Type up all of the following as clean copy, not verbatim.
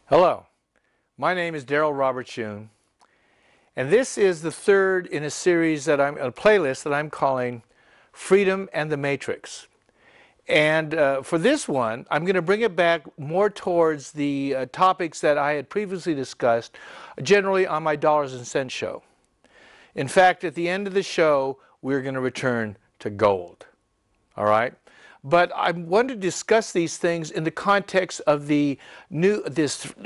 Hello, my name is Daryl Robert Shune, and this is the third in a series a playlist that I'm calling Freedom and the Matrix. And for this one, I'm going to bring it back more towards the topics that I had previously discussed, generally on my Dollars and Cents show. In fact, at the end of the show, we're going to return to gold. All right? But I want to discuss these things in the context of this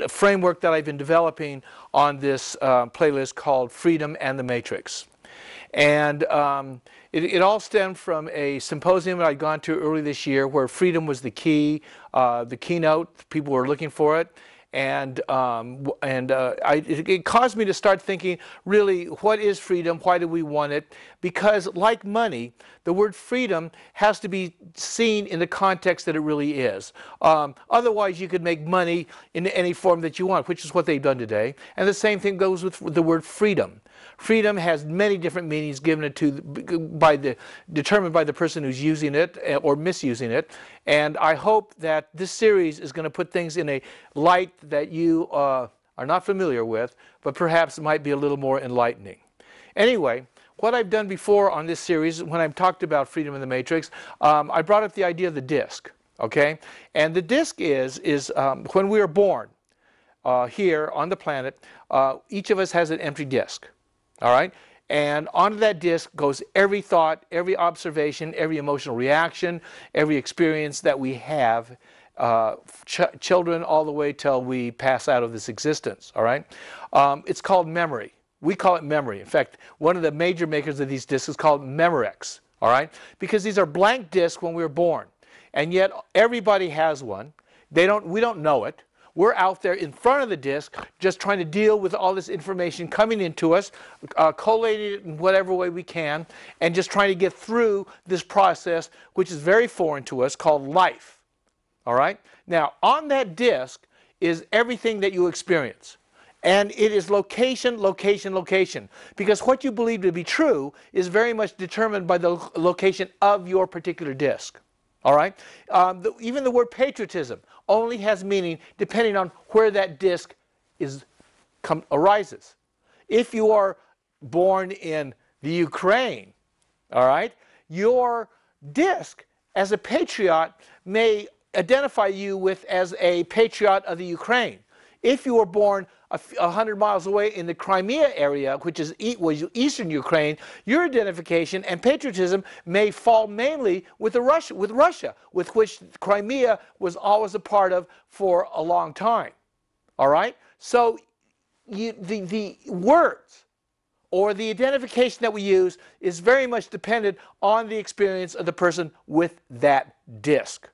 framework that I've been developing on this playlist called Freedom and the Matrix. And it all stemmed from a symposium that I'd gone to early this year where freedom was the key, the keynote. People were looking for it. And it caused me to start thinking, really, what is freedom? Why do we want it? Because like money, the word freedom has to be seen in the context that it really is. Otherwise, you could make money in any form that you want, which is what they've done today. And the same thing goes with the word freedom. Freedom has many different meanings given it to determined by the person who's using it or misusing it. And I hope that this series is going to put things in a light that you are not familiar with, but perhaps might be a little more enlightening. Anyway, what I've done before on this series, when I've talked about freedom in the matrix, I brought up the idea of the disc. Okay, and the disc is when we are born here on the planet, each of us has an empty disc. All right? And onto that disc goes every thought, every observation, every emotional reaction, every experience that we have, children all the way till we pass out of this existence. All right? It's called memory. We call it memory. In fact, one of the major makers of these discs is called Memorex. All right? Because these are blank discs when we were born. And yet everybody has one. We don't know it. We're out there in front of the disk just trying to deal with all this information coming into us, collating it in whatever way we can, and just trying to get through this process, which is very foreign to us, called life. All right? Now, on that disk is everything that you experience. And it is location, location, location. Because what you believe to be true is very much determined by the location of your particular disk. All right? Even the word patriotism only has meaning depending on where that disc arises. If you are born in the Ukraine, all right, your disc as a patriot may identify you as a patriot of the Ukraine. If you were born 100 miles away in the Crimea area, which was eastern Ukraine, your identification and patriotism may fall mainly with Russia, with which Crimea was always a part of for a long time. All right? So the words or the identification that we use is very much dependent on the experience of the person with that disc.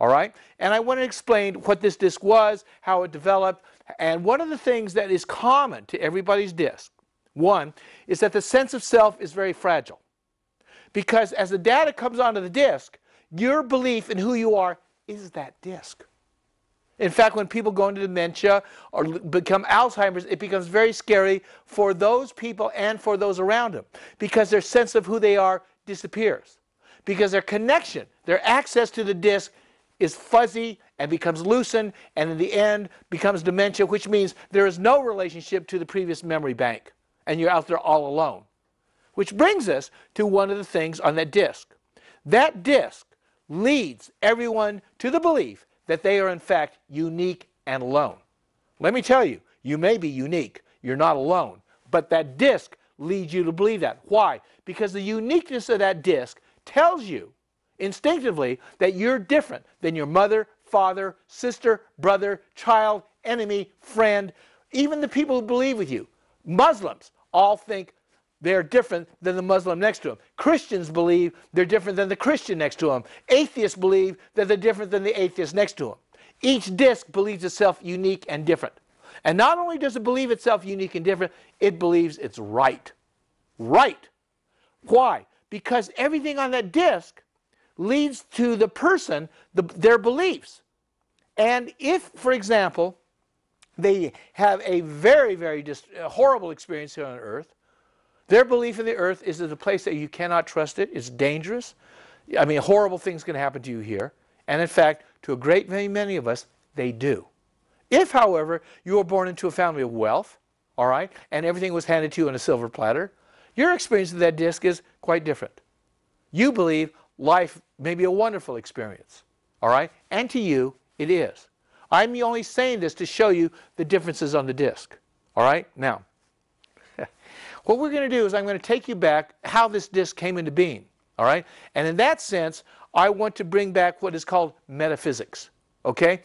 All right? And I want to explain what this disc was, how it developed, and one of the things that is common to everybody's disc, one, is that the sense of self is very fragile. Because as the data comes onto the disc, your belief in who you are is that disc. In fact, when people go into dementia or become Alzheimer's, it becomes very scary for those people and for those around them, because their sense of who they are disappears. Because their connection, their access to the disc is fuzzy and becomes loosened, and in the end becomes dementia, which means there is no relationship to the previous memory bank, and you're out there all alone. Which brings us to one of the things on that disc. That disc leads everyone to the belief that they are in fact unique and alone. Let me tell you, you may be unique, you're not alone, but that disc leads you to believe that. Why? Because the uniqueness of that disc tells you instinctively that you're different than your mother, father, sister, brother, child, enemy, friend, even the people who believe with you. Muslims all think they're different than the Muslim next to them. Christians believe they're different than the Christian next to them. Atheists believe that they're different than the atheist next to them. Each disc believes itself unique and different. And not only does it believe itself unique and different, it believes it's right. Right. Why? Because everything on that disc leads to the person, their beliefs. And if, for example, they have a very, very horrible experience here on earth, their belief in the earth is that a place that you cannot trust it, it's dangerous. I mean, horrible things can happen to you here. And in fact, to a great many of us, they do. If, however, you were born into a family of wealth, all right, and everything was handed to you on a silver platter, your experience of that disc is quite different. You believe life may be a wonderful experience, all right, and to you it is. I'm only saying this to show you the differences on the disc, all right? Now, what we're going to do is I'm going to take you back how this disc came into being, all right? And in that sense, I want to bring back what is called metaphysics, okay?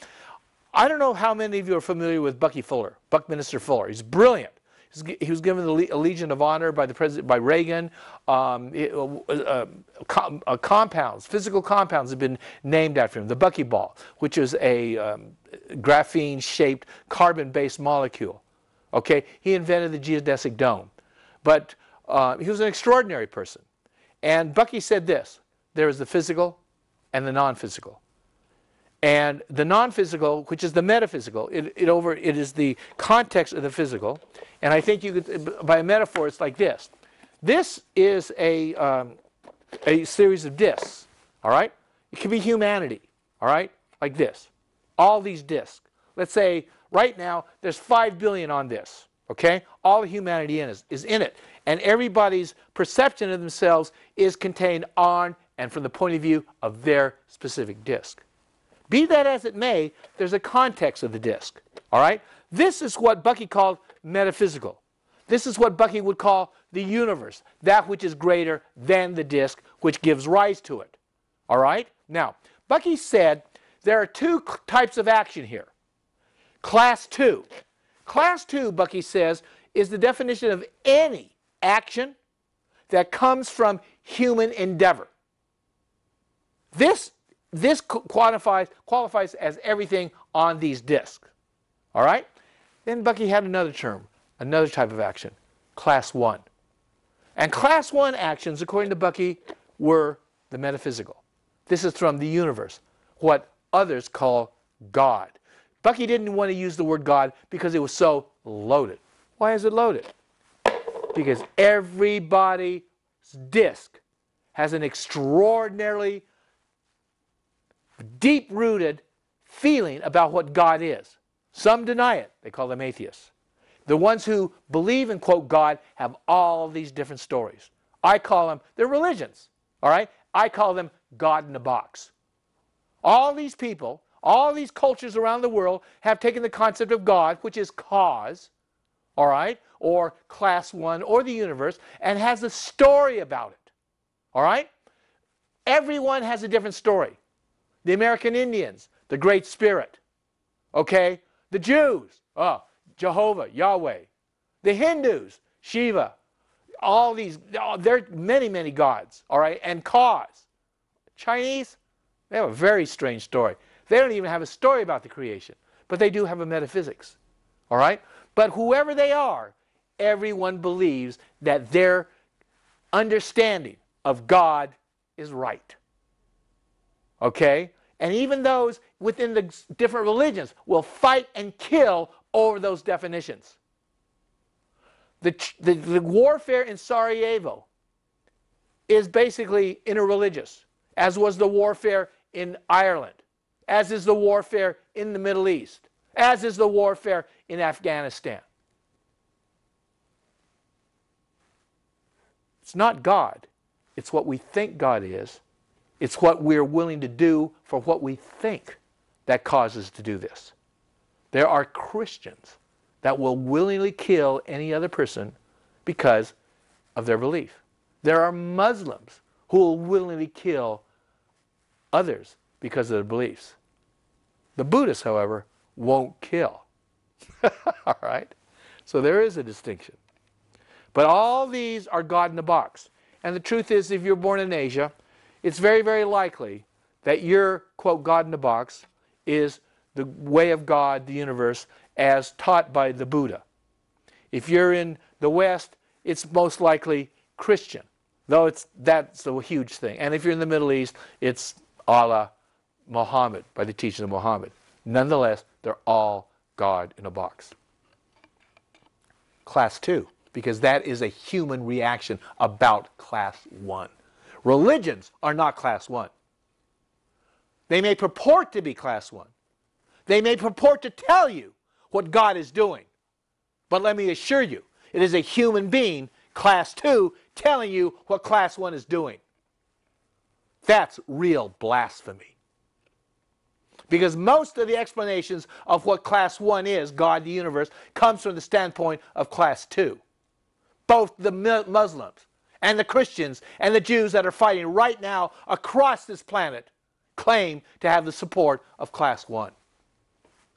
I don't know how many of you are familiar with Bucky Fuller, Buckminster Fuller. He's brilliant. He was given a Legion of Honor by the president, by Reagan. Compounds, physical compounds have been named after him. The buckyball, which is a graphene-shaped carbon-based molecule. Okay, he invented the geodesic dome. But he was an extraordinary person. And Bucky said this: there is the physical and the non-physical. And the non-physical, which is the metaphysical, it is the context of the physical. And I think you could, by a metaphor, it's like this. This is a series of discs, all right? It could be humanity, all right, like this. All these discs. Let's say right now there's 5 billion on this, okay? All the humanity is in it. And everybody's perception of themselves is contained on and from the point of view of their specific disc. Be that as it may, there's a context of the disc, all right? This is what Bucky called metaphysical. This is what Bucky would call the universe, that which is greater than the disc, which gives rise to it, all right? Now, Bucky said there are two types of action here. Class 2. Class 2, Bucky says, is the definition of any action that comes from human endeavor. This qualifies as everything on these discs. All right? Then Bucky had another term, another type of action, Class 1. And Class 1 actions, according to Bucky, were the metaphysical. This is from the universe, what others call God. Bucky didn't want to use the word God because it was so loaded. Why is it loaded? Because everybody's disc has an extraordinarily deep-rooted feeling about what God is. Some deny it. They call them atheists. The ones who believe and quote God have all these different stories. I call them, they're religions, all right? I call them God in a box. All these people, all these cultures around the world have taken the concept of God, which is cause, all right, or Class 1, or the universe, and has a story about it, all right? Everyone has a different story. The American Indians, the Great Spirit, okay? The Jews, Jehovah, Yahweh. The Hindus, Shiva. All these, there are many, many gods, all right? And cause. Chinese, they have a very strange story. They don't even have a story about the creation, but they do have a metaphysics, all right? But whoever they are, everyone believes that their understanding of God is right. Okay? And even those within the different religions will fight and kill over those definitions. The warfare in Sarajevo is basically interreligious, as was the warfare in Ireland, as is the warfare in the Middle East, as is the warfare in Afghanistan. It's not God. It's what we think God is. It's what we're willing to do for what we think that causes us to do this. There are Christians that will willingly kill any other person because of their belief. There are Muslims who will willingly kill others because of their beliefs. The Buddhists, however, won't kill. All right? So there is a distinction. But all these are God in a box. And the truth is, if you're born in Asia, it's very, very likely that your, quote, God in a box is the way of God, the universe, as taught by the Buddha. If you're in the West, it's most likely Christian, though that's a huge thing. And if you're in the Middle East, it's Allah, Muhammad, by the teaching of Muhammad. Nonetheless, they're all God in a box. Class 2, because that is a human reaction about Class 1. Religions are not Class 1. They may purport to be Class 1. They may purport to tell you what God is doing. But let me assure you, it is a human being, class 2, telling you what class 1 is doing. That's real blasphemy. Because most of the explanations of what class 1 is, God, the universe, comes from the standpoint of class 2. Both the Muslims and the Christians and the Jews that are fighting right now across this planet claim to have the support of class 1.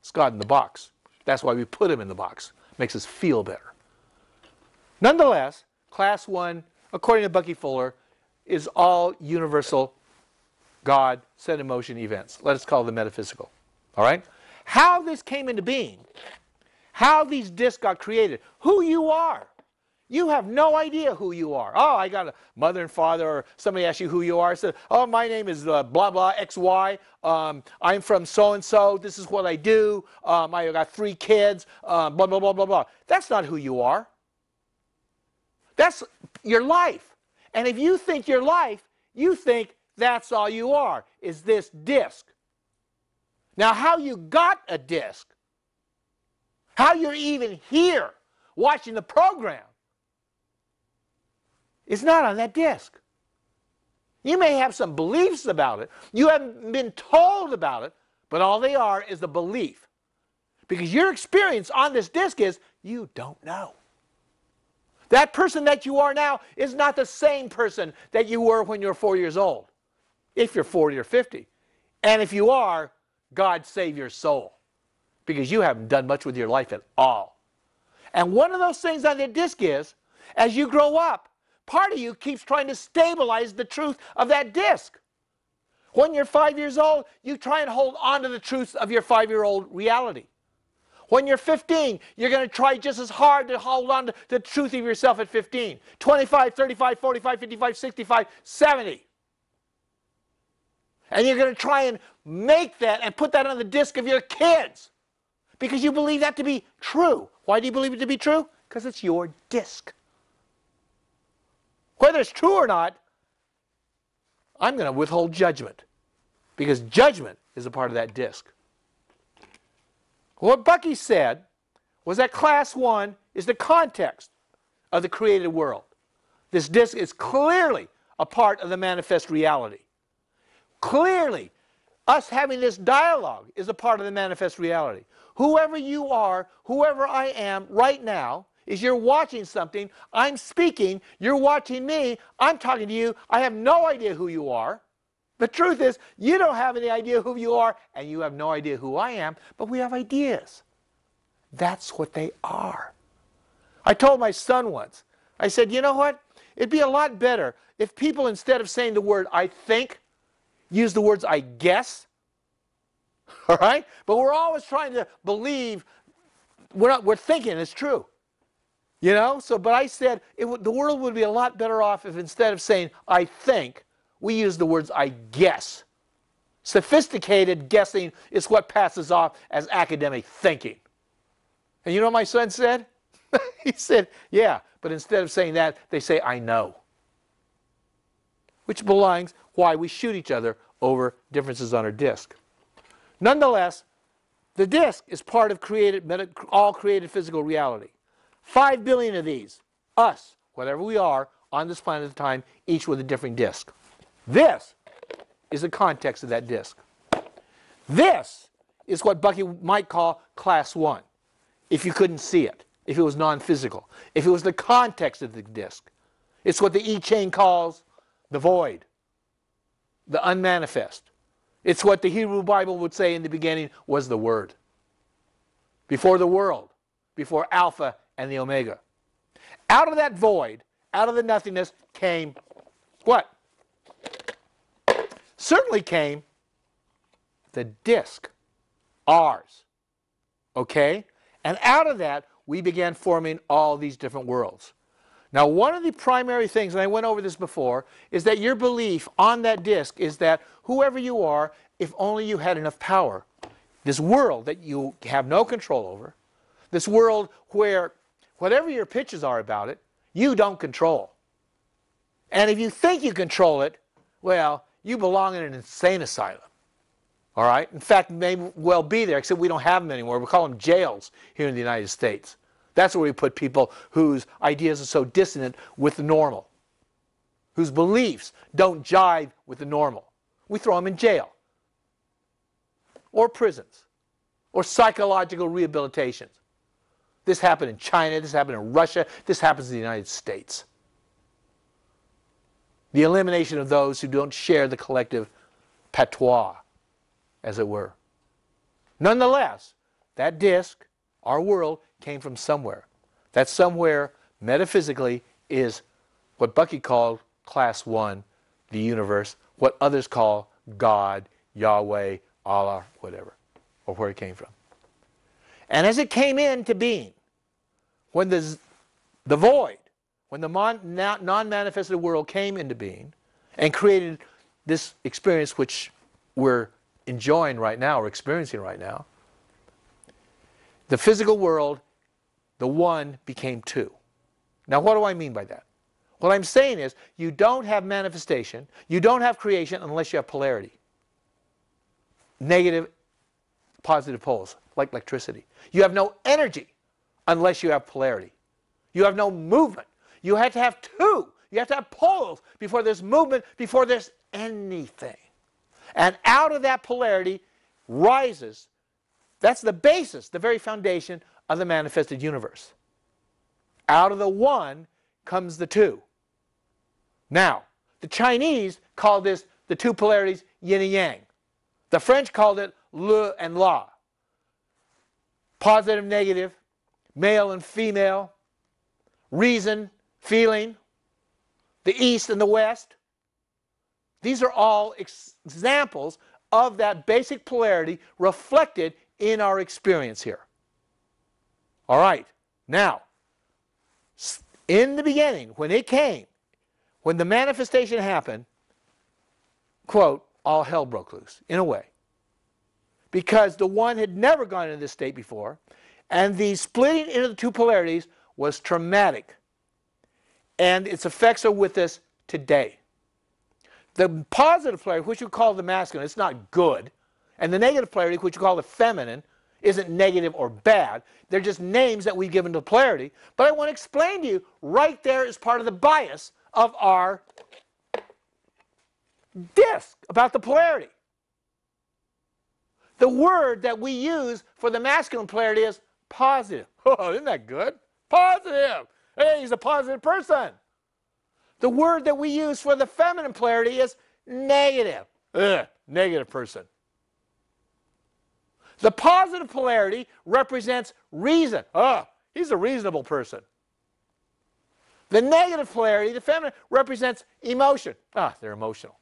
It's God in the box. That's why we put him in the box. Makes us feel better. Nonetheless, class 1, according to Bucky Fuller, is all universal God set in motion events. Let us call them metaphysical. All right? How this came into being, how these discs got created, who you are. You have no idea who you are. Oh, I got a mother and father, or somebody asks you who you are. Said, oh, my name is blah, blah, XY. I'm from so-and-so. This is what I do. I got 3 kids, blah, blah, blah, blah, blah. That's not who you are. That's your life. And if you think your life, you think that's all you are, is this disc. Now, how you got a disc, how you're even here watching the program, is not on that disc. You may have some beliefs about it. You haven't been told about it, but all they are is a belief. Because your experience on this disc is you don't know. That person that you are now is not the same person that you were when you were 4 years old, if you're 40 or 50. And if you are, God save your soul, because you haven't done much with your life at all. And one of those things on the disc is, as you grow up, part of you keeps trying to stabilize the truth of that disc. When you're 5 years old, you try and hold on to the truths of your 5-year-old reality. When you're 15, you're going to try just as hard to hold on to the truth of yourself at 15. 25, 35, 45, 55, 65, 70. And you're going to try and make that and put that on the disc of your kids, because you believe that to be true. Why do you believe it to be true? Because it's your disc. Whether it's true or not, I'm going to withhold judgment, because judgment is a part of that disc. What Bucky said was that class 1 is the context of the created world. This disc is clearly a part of the manifest reality. Clearly, us having this dialogue is a part of the manifest reality. Whoever you are, whoever I am right now, is you're watching something, I'm speaking, you're watching me, I'm talking to you, I have no idea who you are. The truth is, you don't have any idea who you are, and you have no idea who I am, but we have ideas. That's what they are. I told my son once, I said, you know what? It'd be a lot better if people, instead of saying the word I think, use the words I guess. All right? But we're always trying to believe we're thinking it's true. You know? So, but I said the world would be a lot better off if, instead of saying I think, we use the words I guess. Sophisticated guessing is what passes off as academic thinking. And you know what my son said? He said, yeah, but instead of saying that, they say I know. Which belongs why we shoot each other over differences on our disc. Nonetheless, the disc is part of all created physical reality. 5 billion of these, us, whatever we are, on this planet at the time, each with a different disc. This is the context of that disc. This is what Bucky might call class 1, if you couldn't see it, if it was non-physical, if it was the context of the disc. It's what the I Ching calls the void, the unmanifest. It's what the Hebrew Bible would say in the beginning was the Word. Before the world, before Alpha and the Omega. Out of that void, out of the nothingness came what? Certainly came the disc, ours. Okay? And out of that, we began forming all these different worlds. Now, one of the primary things, and I went over this before, is that your belief on that disc is that whoever you are, if only you had enough power, this world that you have no control over, this world where whatever your pitches are about it, you don't control. And if you think you control it, well, you belong in an insane asylum. All right? In fact, may well be there, except we don't have them anymore. We call them jails here in the United States. That's where we put people whose ideas are so dissonant with the normal, whose beliefs don't jive with the normal. We throw them in jail, or prisons, or psychological rehabilitations. This happened in China, this happened in Russia, this happens in the United States. The elimination of those who don't share the collective patois, as it were. Nonetheless, that disc, our world, came from somewhere. That somewhere, metaphysically, is what Bucky called Class 1, the universe, what others call God, Yahweh, Allah, whatever, or where it came from. And as it came into being, when the void, when the non-manifested world came into being and created this experience which we're enjoying right now, or experiencing right now, the physical world, the one became two. Now, what do I mean by that? What I'm saying is, you don't have manifestation, you don't have creation unless you have polarity. Negative, positive poles, like electricity. You have no energy unless you have polarity. You have no movement. You have to have two. You have to have poles before there's movement, before there's anything. And out of that polarity rises, that's the basis, the very foundation of the manifested universe. Out of the one comes the two. Now, the Chinese call this, the two polarities, yin and yang. The French called it le and la. Positive, negative, male and female, reason, feeling, the East and the West. These are all examples of that basic polarity reflected in our experience here. All right, now, in the beginning, when it came, when the manifestation happened, quote, all hell broke loose, in a way. Because the one had never gone into this state before, and the splitting into the two polarities was traumatic. And its effects are with us today. The positive polarity, which we call the masculine, it's not good. And the negative polarity, which we call the feminine, isn't negative or bad. They're just names that we've given to polarity. But I want to explain to you, right there is part of the bias of our disc about the polarity. The word that we use for the masculine polarity is positive. Oh, isn't that good? Positive. Hey, he's a positive person. The word that we use for the feminine polarity is negative. Ugh, negative person. The positive polarity represents reason. Oh, he's a reasonable person. The negative polarity, the feminine, represents emotion. Ah, they're emotional.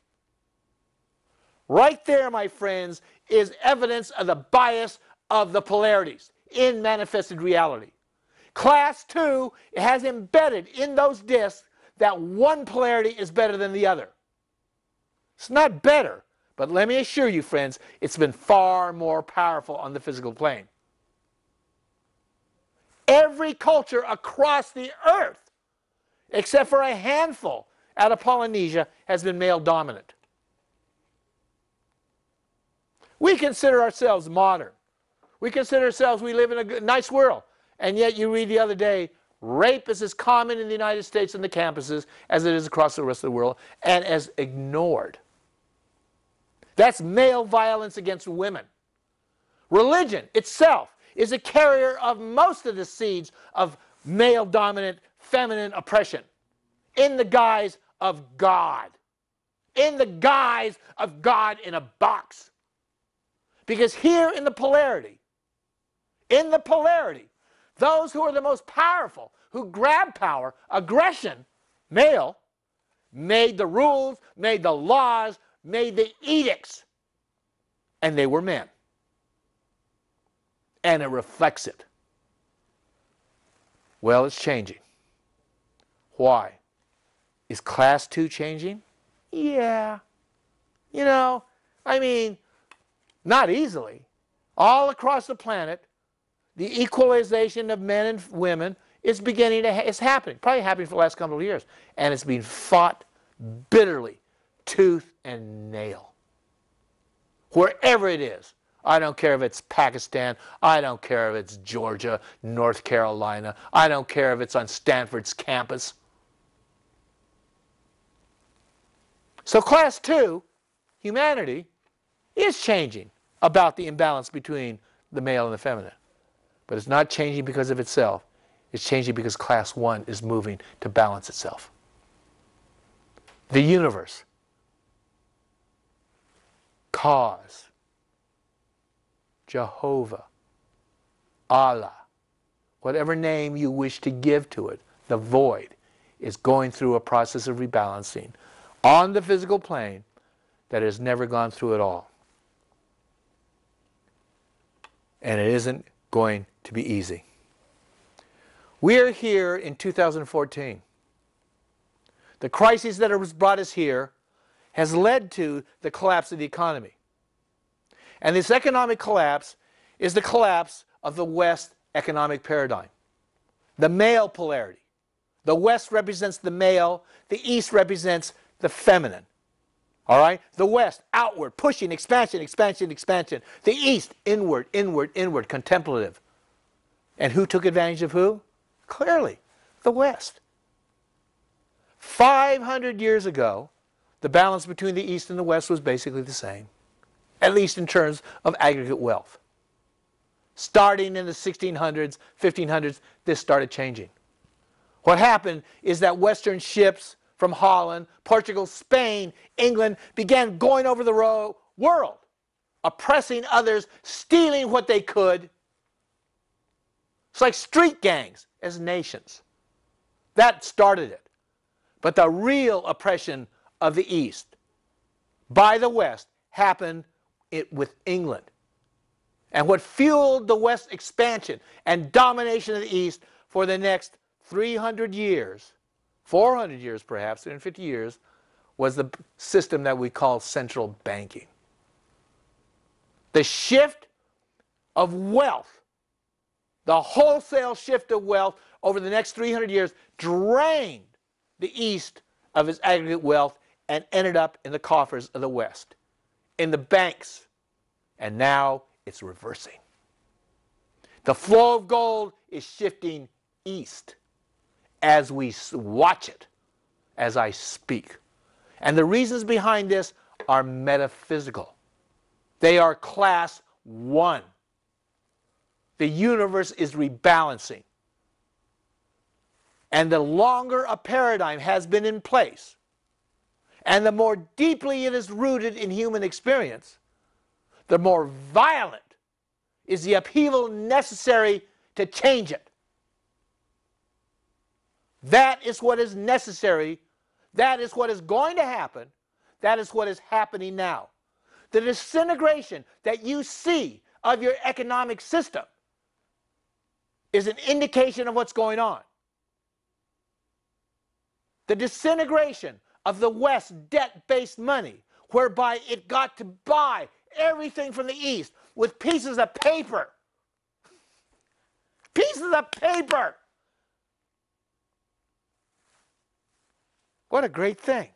Right there, my friends, is evidence of the bias of the polarities in manifested reality. Class 2 has embedded in those discs that one polarity is better than the other. It's not better, but let me assure you, friends, it's been far more powerful on the physical plane. Every culture across the earth, except for a handful out of Polynesia, has been male dominant. We consider ourselves modern. We consider ourselves, we live in a nice world. And yet you read the other day, rape is as common in the United States and the campuses as it is across the rest of the world, and as ignored. That's male violence against women. Religion itself is a carrier of most of the seeds of male-dominant, feminine oppression in the guise of God. In the guise of God in a box. Because here in the polarity, those who are the most powerful, who grab power, aggression, male, made the rules, made the laws, made the edicts, and they were men. And it reflects it. Well, it's changing. Why? Is Class 2 changing? Yeah. You know, I mean, not easily. All across the planet, the equalization of men and women is beginning to, it's happening, probably happening for the last couple of years. And it's being fought bitterly, tooth and nail. wherever it is. I don't care if it's Pakistan. I don't care if it's Georgia, North Carolina. I don't care if it's on Stanford's campus. So class 2, humanity, is changing about the imbalance between the male and the feminine. But it's not changing because of itself. It's changing because class 1 is moving to balance itself. The universe, cause, Jehovah, Allah, whatever name you wish to give to it, the void, is going through a process of rebalancing on the physical plane that has never gone through at all. And it isn't going to be easy. We are here in 2014. The crisis that has brought us here has led to the collapse of the economy. And this economic collapse is the collapse of the West economic paradigm. The male polarity. The West represents the male, the East represents the feminine. All right? The West, outward, pushing, expansion, expansion, expansion. The East, inward, inward, inward, contemplative. And who took advantage of who? Clearly, the West. 500 years ago, the balance between the East and the West was basically the same, at least in terms of aggregate wealth. Starting in the 1600s, 1500s, this started changing. What happened is that Western ships from Holland, Portugal, Spain, England began going over the world, oppressing others, stealing what they could. It's like street gangs as nations. That started it. But the real oppression of the East by the West happened with England. And what fueled the West expansion and domination of the East for the next 300 years, 400 years perhaps, 350 years, was the system that we call central banking. The shift of wealth, the wholesale shift of wealth over the next 300 years drained the East of its aggregate wealth and ended up in the coffers of the West, in the banks. And now it's reversing. The flow of gold is shifting east as we watch it, as I speak. And the reasons behind this are metaphysical. They are class 1. The universe is rebalancing. And the longer a paradigm has been in place, and the more deeply it is rooted in human experience, the more violent is the upheaval necessary to change it. That is what is necessary. That is what is going to happen. That is what is happening now. The disintegration that you see of your economic system is an indication of what's going on. The disintegration of the West's debt-based money, whereby it got to buy everything from the East with pieces of paper. Pieces of paper! What a great thing.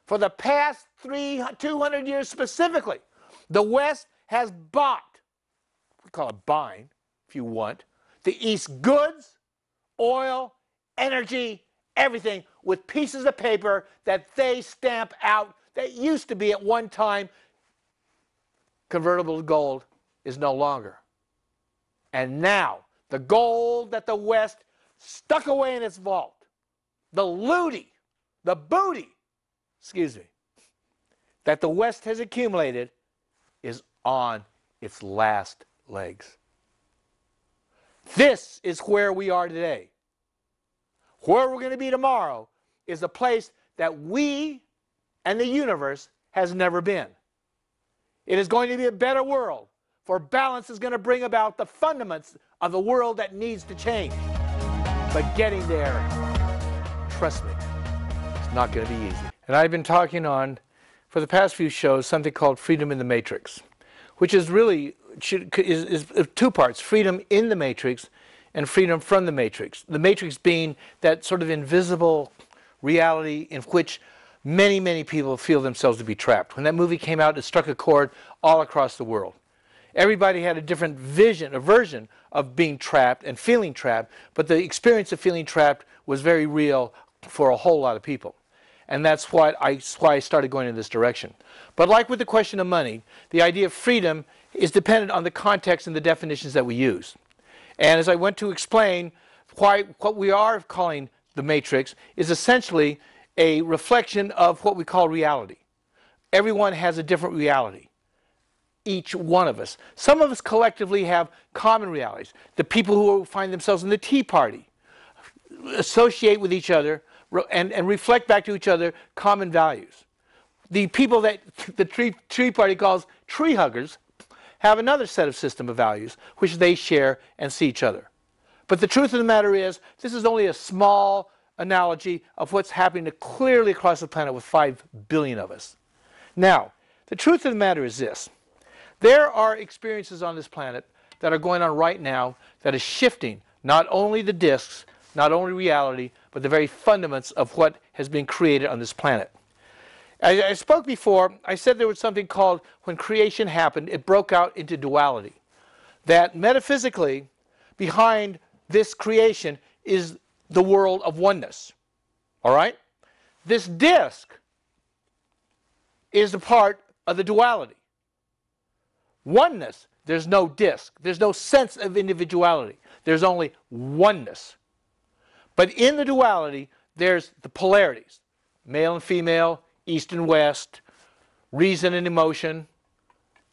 For the past 200 years specifically, the West has bought, we call it buying, if you want, the East's goods, oil, energy, everything with pieces of paper that they stamp out that used to be at one time convertible to gold is no longer. And now, the gold that the West stuck away in its vault, the looty, the booty, that the West has accumulated is on its last legs. This is where we are today. Where we're going to be tomorrow is a place that we and the universe has never been. It is going to be a better world, for balance is going to bring about the fundaments of the world that needs to change. But getting there, trust me, it's not going to be easy. And I've been talking on, for the past few shows, something called Freedom in the Matrix, which is really is 2 parts: freedom in the matrix and freedom from the matrix. The matrix being that sort of invisible reality in which many, many people feel themselves to be trapped. When that movie came out, it struck a chord all across the world. Everybody had a different vision, a version of being trapped and feeling trapped, but the experience of feeling trapped was very real for a whole lot of people. And that's why I started going in this direction. But like with the question of money, the idea of freedom is dependent on the context and the definitions that we use. And as I went to explain why what we are calling the matrix is essentially a reflection of what we call reality. Everyone has a different reality. Each one of us. Some of us collectively have common realities. The people who find themselves in the Tea Party associate with each other and reflect back to each other common values. The people that the Tea Party calls tree huggers have another set of system of values which they share and see each other. But the truth of the matter is, this is only a small analogy of what's happening clearly across the planet with 5 billion of us. Now, the truth of the matter is this. There are experiences on this planet that are going on right now that is shifting not only the disks, not only reality, but the very fundaments of what has been created on this planet. As I spoke before, I said there was something called, when creation happened, it broke out into duality. That metaphysically, behind this creation is the world of oneness. All right? This disk is a part of the duality. Oneness, there's no disk. There's no sense of individuality. There's only oneness. But in the duality, there's the polarities. Male and female, east and west, reason and emotion.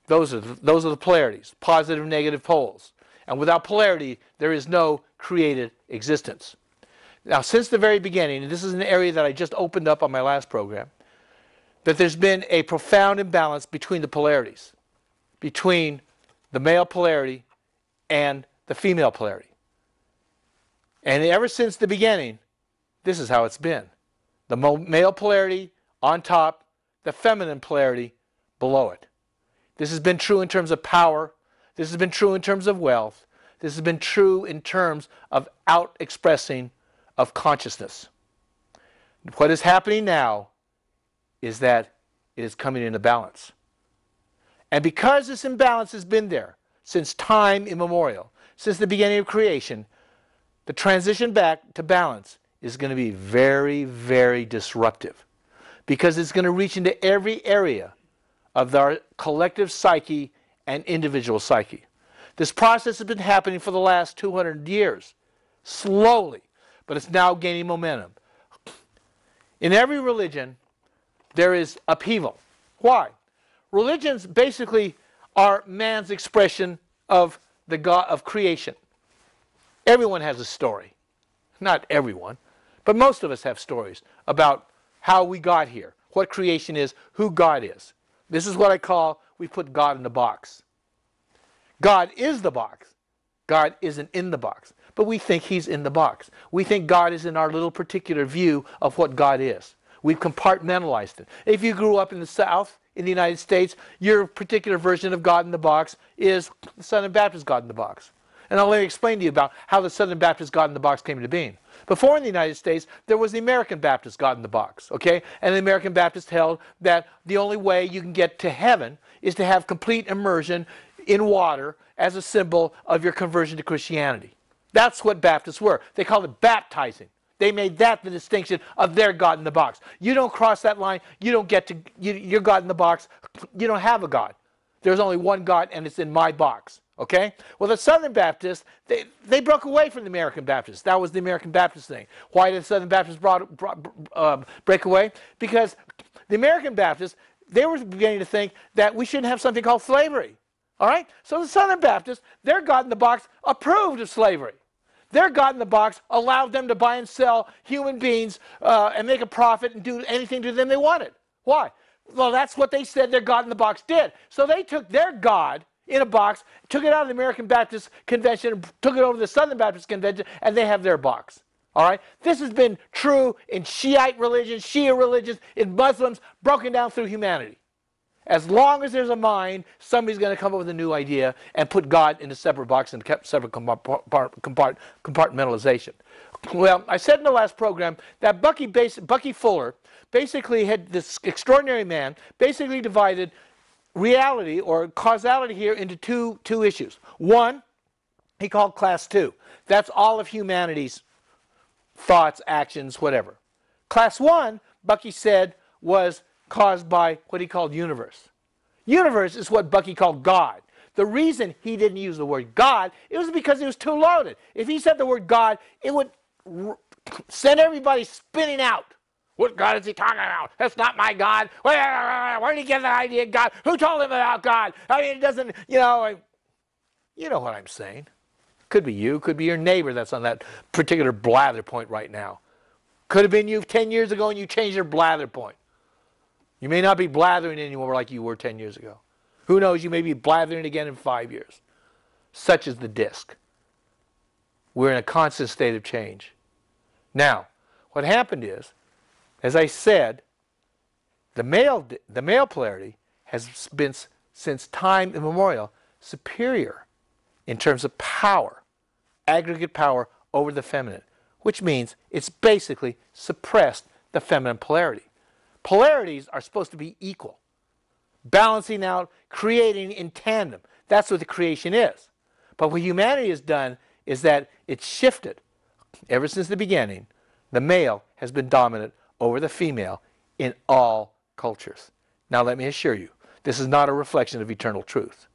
Those are the polarities, positive and negative poles. And without polarity, there is no created existence. Now, since the very beginning, and this is an area that I just opened up on my last program, that there's been a profound imbalance between the polarities, between the male polarity and the female polarity. And ever since the beginning, this is how it's been. The male polarity on top, the feminine polarity below it. This has been true in terms of power. This has been true in terms of wealth. This has been true in terms of out-expressing of consciousness. What is happening now is that it is coming into balance. And because this imbalance has been there since time immemorial, since the beginning of creation, the transition back to balance is going to be very, very disruptive, because it's going to reach into every area of our collective psyche and individual psyche. This process has been happening for the last 200 years, slowly, but it's now gaining momentum. In every religion, there is upheaval. Why? Religions basically are man's expression of the God of creation. Everyone has a story. Not everyone, but most of us have stories about how we got here, what creation is, who God is. This is what I call, we put God in the box. God is the box. God isn't in the box, but we think he's in the box. We think God is in our little particular view of what God is. We've compartmentalized it. If you grew up in the South, in the United States, your particular version of God in the box is the Southern Baptist God in the box. And I'll let me explain to you about how the Southern Baptist God in the box came into being. Before in the United States, there was the American Baptist God in the box, okay? And the American Baptist held that the only way you can get to heaven is to have complete immersion in water as a symbol of your conversion to Christianity. That's what Baptists were. They called it baptizing. They made that the distinction of their God in the box. You don't cross that line, you don't get to your God in the box. You don't have a God. There's only one God, and it's in my box. Okay? Well, the Southern Baptists, they broke away from the American Baptists. That was the American Baptist thing. Why did the Southern Baptists break away? Because the American Baptists, they were beginning to think that we shouldn't have something called slavery. All right? So the Southern Baptists, their God in the box approved of slavery. Their God in the box allowed them to buy and sell human beings and make a profit and do anything to them they wanted. Why? Well, that's what they said their God in the box did. So they took their God in a box, took it out of the American Baptist Convention, took it over to the Southern Baptist Convention, and they have their box. All right? This has been true in Shiite religions, Shia religions, in Muslims, broken down through humanity. As long as there's a mind, somebody's going to come up with a new idea and put God in a separate box and separate compartmentalization. Well, I said in the last program that Bucky Fuller basically had this extraordinary man basically divided reality or causality here into two issues. One, he called class 2. That's all of humanity's thoughts, actions, whatever. Class 1, Bucky said, was caused by what he called universe. Universe is what Bucky called God. The reason he didn't use the word God, it was because it was too loaded. If he said the word God, it would send everybody spinning out. What God is he talking about? That's not my God. Where did he get that idea of God? Who told him about God? I mean, it doesn't, you know what I'm saying. Could be you, could be your neighbor that's on that particular blather point right now. Could have been you 10 years ago and you changed your blather point. You may not be blathering anymore like you were 10 years ago. Who knows, you may be blathering again in 5 years. Such is the disc. We're in a constant state of change. Now, what happened is, as I said, the male polarity has been, since time immemorial, superior in terms of power, aggregate power over the feminine, which means it's basically suppressed the feminine polarity. Polarities are supposed to be equal, balancing out, creating in tandem. That's what the creation is. But what humanity has done is that it's shifted. Ever since the beginning, the male has been dominant over the female in all cultures. Now let me assure you, this is not a reflection of eternal truth.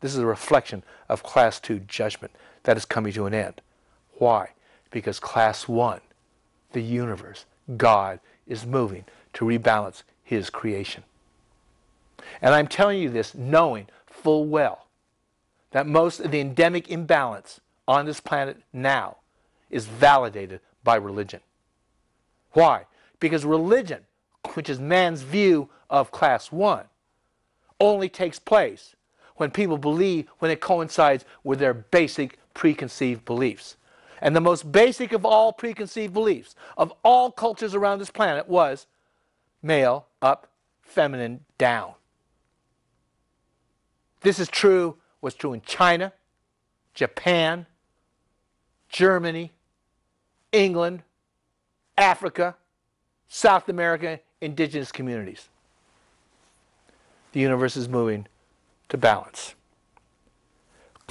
This is a reflection of class 2 judgment that is coming to an end. Why? Because class 1, the universe, God, is moving to rebalance his creation. And I'm telling you this knowing full well that most of the endemic imbalance on this planet now is validated by religion. Why? Because religion, which is man's view of class 1, only takes place when people believe, when it coincides with their basic preconceived beliefs. And the most basic of all preconceived beliefs of all cultures around this planet was male up, feminine down. This is true, was true in China, Japan, Germany, England, Africa, South America, indigenous communities. The universe is moving to balance.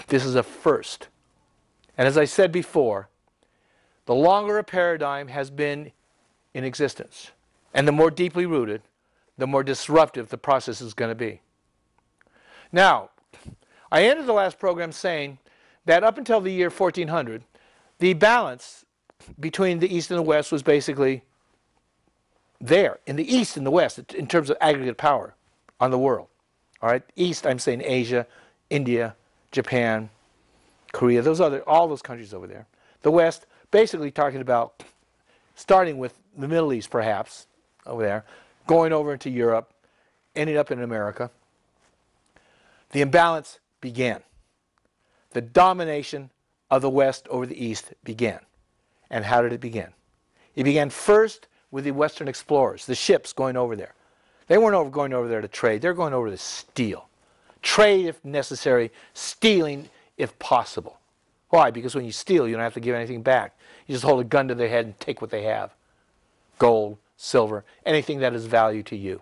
This is a first. And as I said before, the longer a paradigm has been in existence, and the more deeply rooted, the more disruptive the process is going to be. Now, I ended the last program saying that up until the year 1400, the balance between the East and the West was basically there, in the East and the West, in terms of aggregate power on the world. All right, East, I'm saying Asia, India, Japan, Korea, all those countries over there. The West, basically talking about starting with the Middle East, perhaps, over there, going over into Europe, ending up in America. The imbalance began. The domination of the West over the East began. And how did it begin? It began first with the Western explorers, the ships going over there. They weren't going over there to trade. They're going over to steal. Trade if necessary, stealing if possible. Why? Because when you steal, you don't have to give anything back. You just hold a gun to their head and take what they have. Gold, silver, anything that is value to you.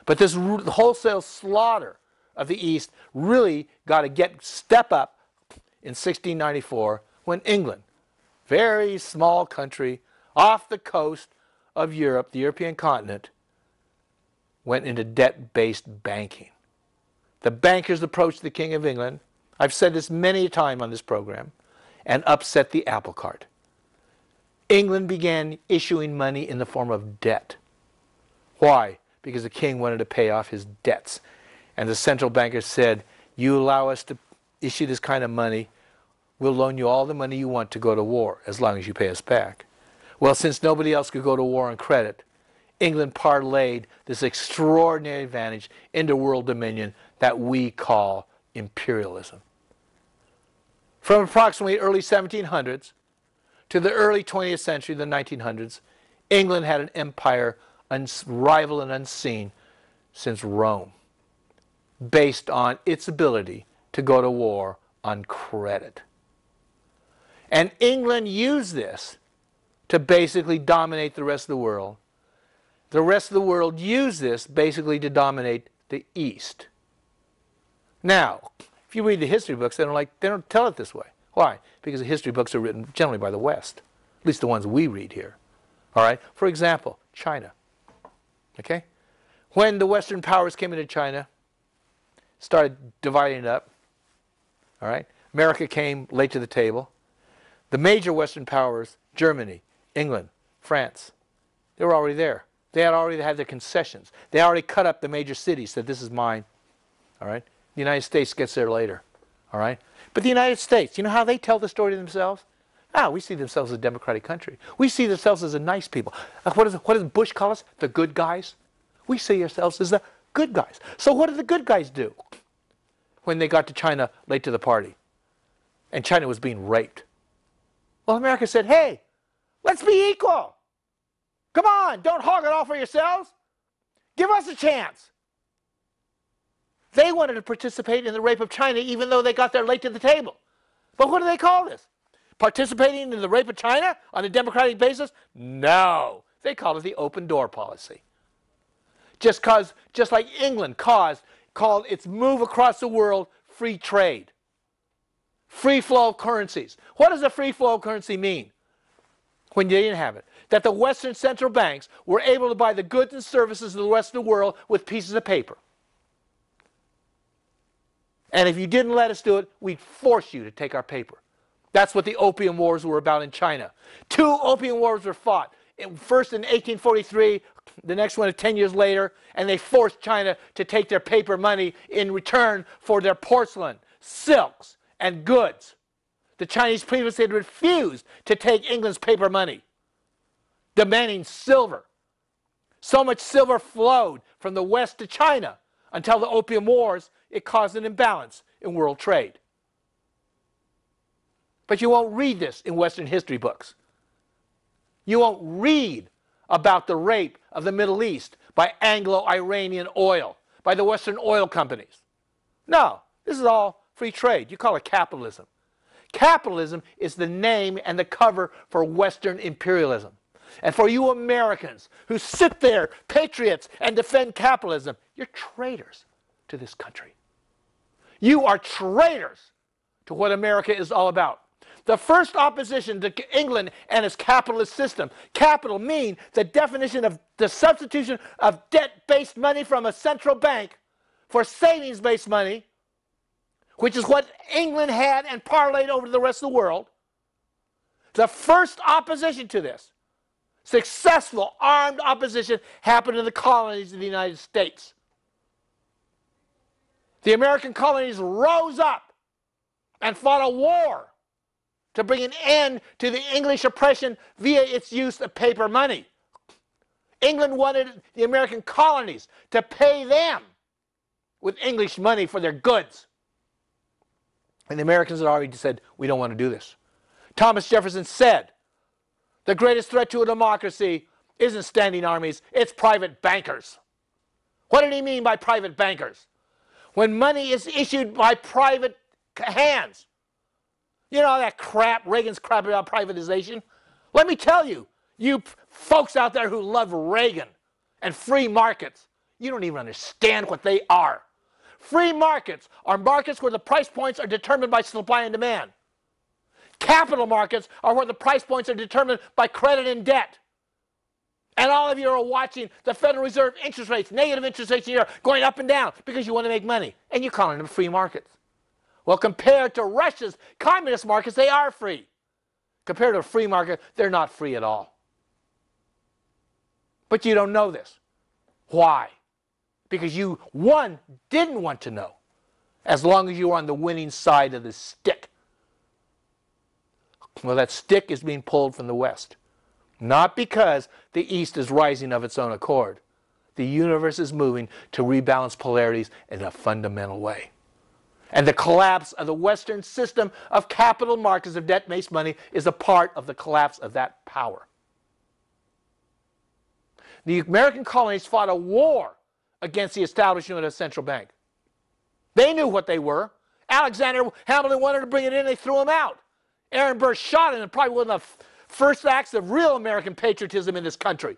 But this wholesale slaughter of the East really got to step up in 1694 when England, very small country off the coast of Europe, the European continent, went into debt-based banking. The bankers approached the King of England, I've said this many a time on this program, and upset the apple cart. England began issuing money in the form of debt. Why? Because the king wanted to pay off his debts. And the central bankers said, you allow us to issue this kind of money, we'll loan you all the money you want to go to war, as long as you pay us back. Well, since nobody else could go to war on credit, England parlayed this extraordinary advantage into world dominion that we call imperialism. From approximately early 1700s to the early 20th century, the 1900s, England had an empire unrivaled and unseen since Rome, based on its ability to go to war on credit. And England used this to basically dominate the rest of the world the rest of the world used this basically to dominate the East. Now, if you read the history books, they don't tell it this way. Why? Because the history books are written generally by the West, at least the ones we read here. All right? For example, China. Okay? When the Western powers came into China, started dividing it up, all right? America came late to the table. The major Western powers, Germany, England, France, they were already there. They had already had their concessions. They already cut up the major cities, said this is mine. All right? The United States gets there later. All right? But the United States, you know how they tell the story to themselves? We see themselves as a democratic country. We see themselves as a nice people. What does Bush call us? The good guys? We see ourselves as the good guys. So what did the good guys do when they got to China late to the party? And China was being raped. Well, America said, hey, let's be equal. Come on, don't hog it all for yourselves. Give us a chance. They wanted to participate in the rape of China even though they got there late to the table. But what do they call this? Participating in the rape of China on a democratic basis? No. They call it the open door policy. Just like England called its move across the world free trade. Free flow of currencies. What does a free flow of currency mean when you didn't have it? That the Western central banks were able to buy the goods and services of the rest of the world with pieces of paper. And if you didn't let us do it, we'd force you to take our paper. That's what the Opium Wars were about in China. 2 Opium Wars were fought. First in 1843, the next one 10 years later, and they forced China to take their paper money in return for their porcelain, silks, and goods. The Chinese previously had refused to take England's paper money, demanding silver. So much silver flowed from the West to China until the Opium Wars, it caused an imbalance in world trade. But you won't read this in Western history books. You won't read about the rape of the Middle East by Anglo-Iranian oil, by the Western oil companies. No, this is all free trade. You call it capitalism. Capitalism is the name and the cover for Western imperialism. And for you Americans who sit there, patriots, and defend capitalism, you're traitors to this country. You are traitors to what America is all about. The first opposition to England and its capitalist system, capital mean the definition of the substitution of debt-based money from a central bank for savings-based money, which is what England had and parlayed over to the rest of the world. The first opposition to this, successful armed opposition, happened in the colonies of the United States. The American colonies rose up and fought a war to bring an end to the English oppression via its use of paper money. England wanted the American colonies to pay them with English money for their goods. And the Americans had already said, we don't want to do this. Thomas Jefferson said, the greatest threat to a democracy isn't standing armies, it's private bankers. What did he mean by private bankers? When money is issued by private hands. You know that crap, Reagan's crap about privatization? Let me tell you, you folks out there who love Reagan and free markets, you don't even understand what they are. Free markets are markets where the price points are determined by supply and demand. Capital markets are where the price points are determined by credit and debt. And all of you are watching the Federal Reserve interest rates, negative interest rates here, going up and down because you want to make money. And you're calling them free markets. Well, compared to Russia's communist markets, they are free. Compared to a free market, they're not free at all. But you don't know this. Why? Because you, one, didn't want to know, as long as you were on the winning side of the stick. Well, that stick is being pulled from the West. Not because the East is rising of its own accord. The universe is moving to rebalance polarities in a fundamental way. And the collapse of the Western system of capital markets of debt-based money is a part of the collapse of that power. The American colonies fought a war against the establishment of a central bank. They knew what they were. Alexander Hamilton wanted to bring it in, they threw him out. Aaron Burr shot him, and probably one of the first acts of real American patriotism in this country.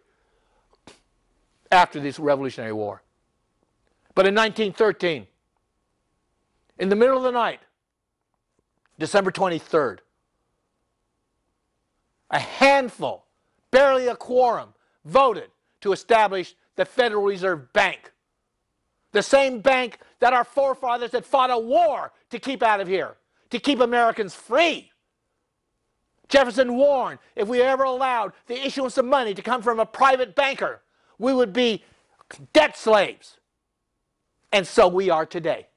after this Revolutionary War. But in 1913, in the middle of the night, December 23rd, a handful, barely a quorum, voted to establish the Federal Reserve Bank. The same bank that our forefathers had fought a war to keep out of here, to keep Americans free. Jefferson warned if we ever allowed the issuance of money to come from a private banker, we would be debt slaves. And so we are today.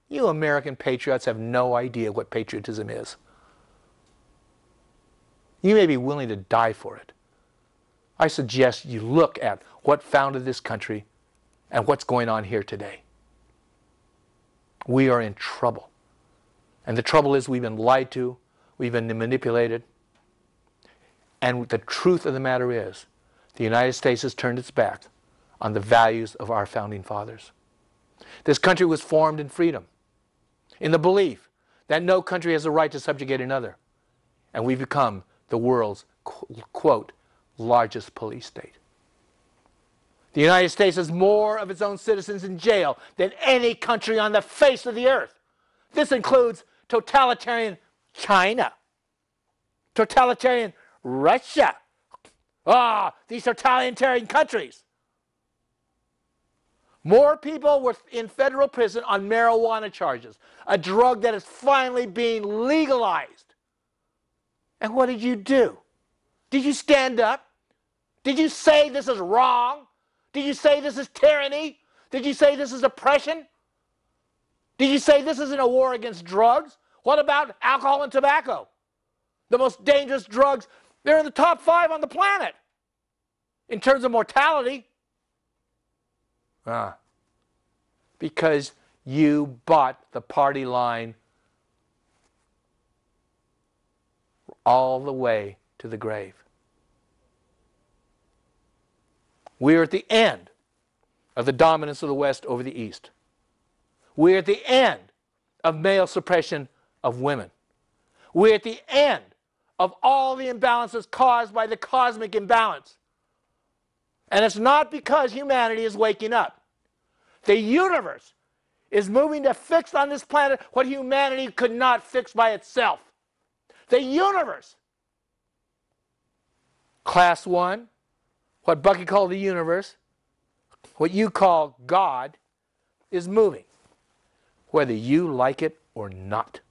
You American patriots have no idea what patriotism is. You may be willing to die for it. I suggest you look at what founded this country and what's going on here today. We are in trouble. And the trouble is we've been lied to, we've been manipulated. And the truth of the matter is, the United States has turned its back on the values of our founding fathers. This country was formed in freedom, in the belief that no country has the right to subjugate another. And we've become the world's, quote, largest police state. The United States has more of its own citizens in jail than any country on the face of the earth. This includes totalitarian China, totalitarian Russia. These totalitarian countries. More people were in federal prison on marijuana charges, a drug that is finally being legalized. And what did you do? Did you stand up? Did you say this is wrong? Did you say this is tyranny? Did you say this is oppression? Did you say this isn't a war against drugs? What about alcohol and tobacco? The most dangerous drugs, they're in the top 5 on the planet in terms of mortality. Because you bought the party line all the way to the grave. We are at the end of the dominance of the West over the East. We're at the end of male suppression of women. We're at the end of all the imbalances caused by the cosmic imbalance. And it's not because humanity is waking up. The universe is moving to fix on this planet what humanity could not fix by itself. The universe. Class 1, what Bucky called the universe, what you call God, is moving, whether you like it or not.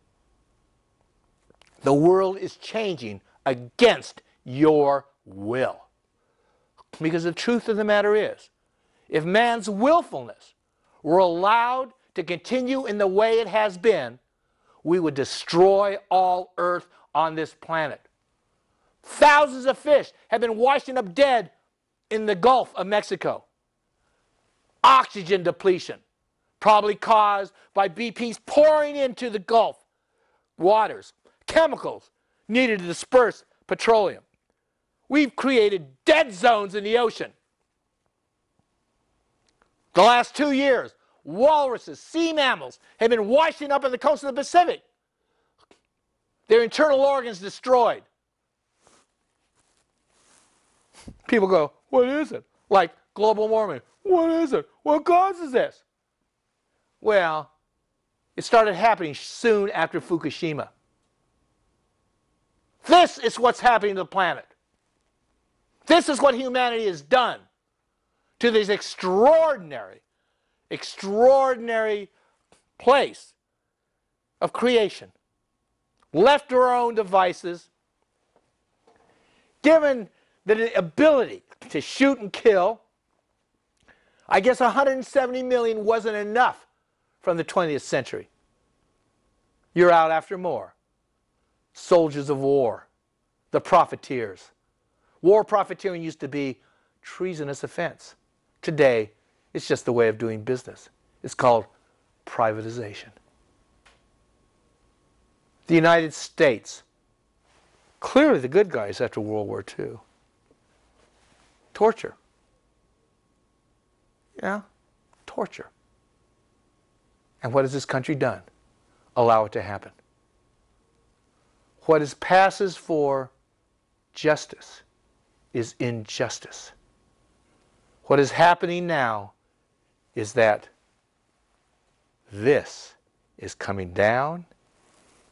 The world is changing against your will. Because the truth of the matter is, if man's willfulness were allowed to continue in the way it has been, we would destroy all Earth on this planet. Thousands of fish have been washing up dead in the Gulf of Mexico. Oxygen depletion, probably caused by BP's pouring into the Gulf waters chemicals needed to disperse petroleum. We've created dead zones in the ocean. The last 2 years, walruses, sea mammals have been washing up on the coast of the Pacific. Their internal organs destroyed. People go, what is it? Like global warming. What is it? What causes this? Well, it started happening soon after Fukushima. This is what's happening to the planet. This is what humanity has done to this extraordinary place of creation. Left to our own devices, given the ability to shoot and kill. I guess 170 million wasn't enough from the 20th century. You're out after more. Soldiers of war, the profiteers. War profiteering used to be treasonous offense. Today, it's just the way of doing business. It's called privatization. The United States, clearly the good guys after World War II. Torture. Yeah, torture. And what has this country done? Allow it to happen. What passes for justice is injustice. What is happening now is that this is coming down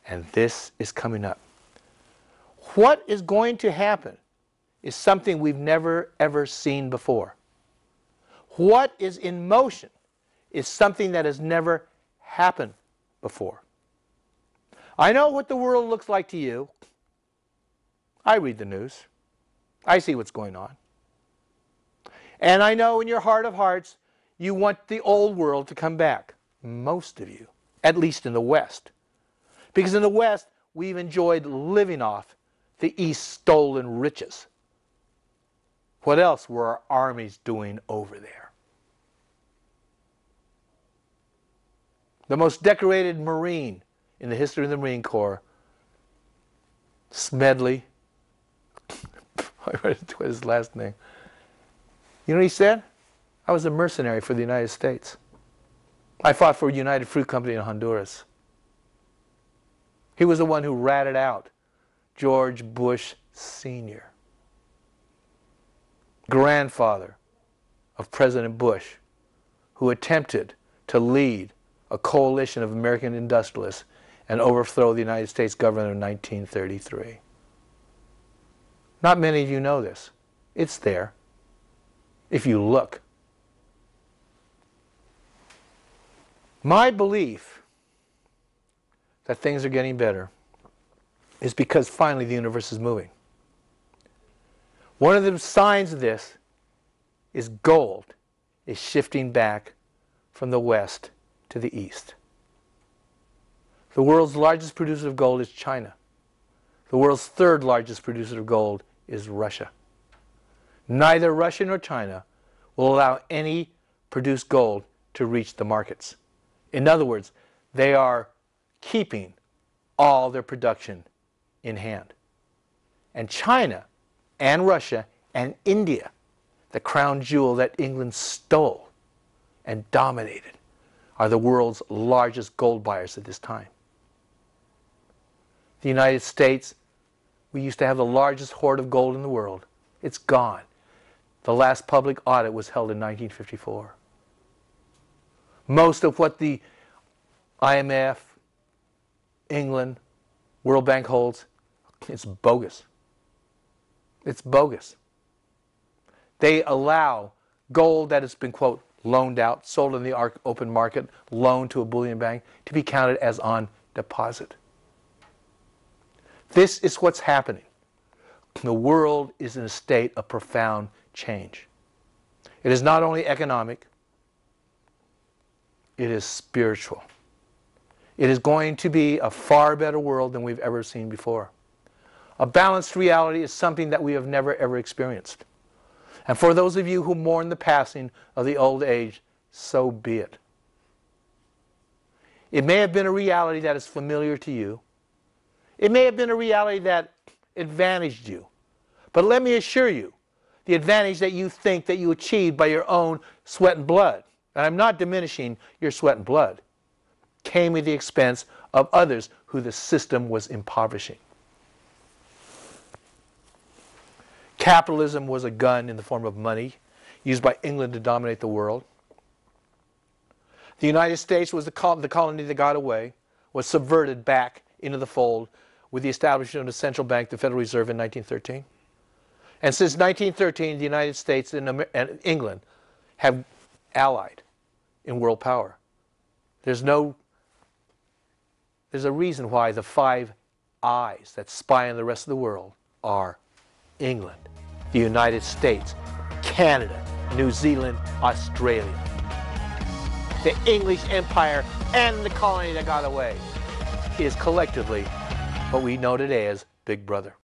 and this is coming up. What is going to happen is something we've never ever seen before. What is in motion is something that has never happened before. I know what the world looks like to you. I read the news. I see what's going on. And I know in your heart of hearts, you want the old world to come back. Most of you, at least in the West. Because in the West, we've enjoyed living off the East's stolen riches. What else were our armies doing over there? The most decorated Marine in the history of the Marine Corps, Smedley, what is his last name? You know what he said? I was a mercenary for the United States. I fought for United Fruit Company in Honduras. He was the one who ratted out George Bush Sr., grandfather of President Bush, who attempted to lead a coalition of American industrialists and overthrow the United States government in 1933. Not many of you know this. It's there, if you look. My belief that things are getting better is because finally the universe is moving. One of the signs of this is gold is shifting back from the west to the east. The world's largest producer of gold is China. The world's third largest producer of gold is Russia. Neither Russia nor China will allow any produced gold to reach the markets. In other words, they are keeping all their production in hand. And China and Russia and India, the crown jewel that England stole and dominated, are the world's largest gold buyers at this time. The United States, we used to have the largest hoard of gold in the world. It's gone. The last public audit was held in 1954. Most of what the IMF, England, World Bank holds, it's bogus. It's bogus. They allow gold that has been, quote, loaned out, sold in the open market, loaned to a bullion bank, to be counted as on deposit. This is what's happening. The world is in a state of profound change. It is not only economic, it is spiritual. It is going to be a far better world than we've ever seen before. A balanced reality is something that we have never ever experienced. And for those of you who mourn the passing of the old age, so be it. It may have been a reality that is familiar to you. It may have been a reality that advantaged you. But let me assure you, the advantage that you think that you achieved by your own sweat and blood, and I'm not diminishing your sweat and blood, came at the expense of others who the system was impoverishing. Capitalism was a gun in the form of money used by England to dominate the world. The United States was the colony that got away, was subverted back into the fold with the establishment of the central bank, the Federal Reserve, in 1913. And since 1913, the United States and England have allied in world power. There's a reason why the five eyes that spy on the rest of the world are England, the United States, Canada, New Zealand, Australia. The English Empire and the colony that got away is collectively what we know today as Big Brother.